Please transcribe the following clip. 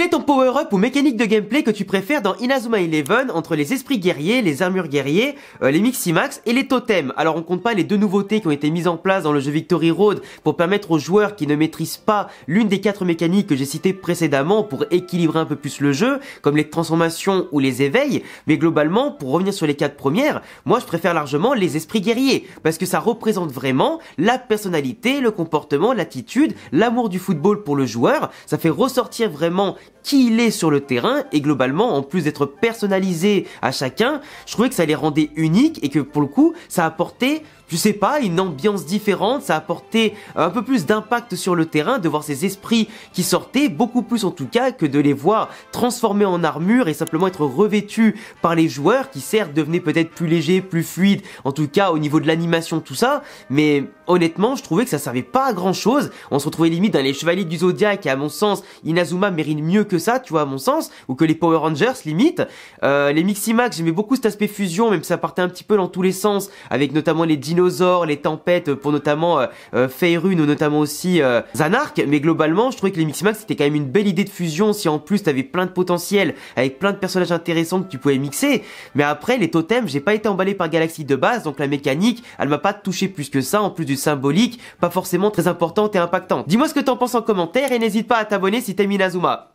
Quel est ton power-up ou mécanique de gameplay que tu préfères dans Inazuma Eleven entre les esprits guerriers, les armures guerriers, les Miximax et les totems? Alors on compte pas les deux nouveautés qui ont été mises en place dans le jeu Victory Road pour permettre aux joueurs qui ne maîtrisent pas l'une des 4 mécaniques que j'ai citées précédemment pour équilibrer un peu plus le jeu, comme les transformations ou les éveils, mais globalement, pour revenir sur les 4 premières, moi je préfère largement les esprits guerriers, parce que ça représente vraiment la personnalité, le comportement, l'attitude, l'amour du football pour le joueur, ça fait ressortir vraiment qui il est sur le terrain, et globalement, en plus d'être personnalisé à chacun, je trouvais que ça les rendait uniques et que pour le coup, ça apportait, je sais pas, une ambiance différente, ça apportait un peu plus d'impact sur le terrain de voir ces esprits qui sortaient, beaucoup plus en tout cas que de les voir transformés en armure et simplement être revêtus par les joueurs qui certes devenaient peut-être plus légers, plus fluides, en tout cas au niveau de l'animation, tout ça, mais honnêtement, je trouvais que ça servait pas à grand chose, on se retrouvait limite dans les Chevaliers du Zodiac et à mon sens, Inazuma mérite mieux que ça, tu vois, à mon sens, ou que les Power Rangers limite. Les Miximax, j'aimais beaucoup cet aspect fusion, même si ça partait un petit peu dans tous les sens, avec notamment les dinosaures, les tempêtes pour notamment Faerun ou notamment aussi Zanark, mais globalement je trouvais que les Miximax c'était quand même une belle idée de fusion si en plus t'avais plein de potentiel avec plein de personnages intéressants que tu pouvais mixer. Mais après les totems, j'ai pas été emballé par Galaxy de base, donc la mécanique elle m'a pas touché plus que ça, en plus du symbolique, pas forcément très importante et impactante. Dis-moi ce que t'en penses en commentaire et n'hésite pas à t'abonner si t'aimes Inazuma.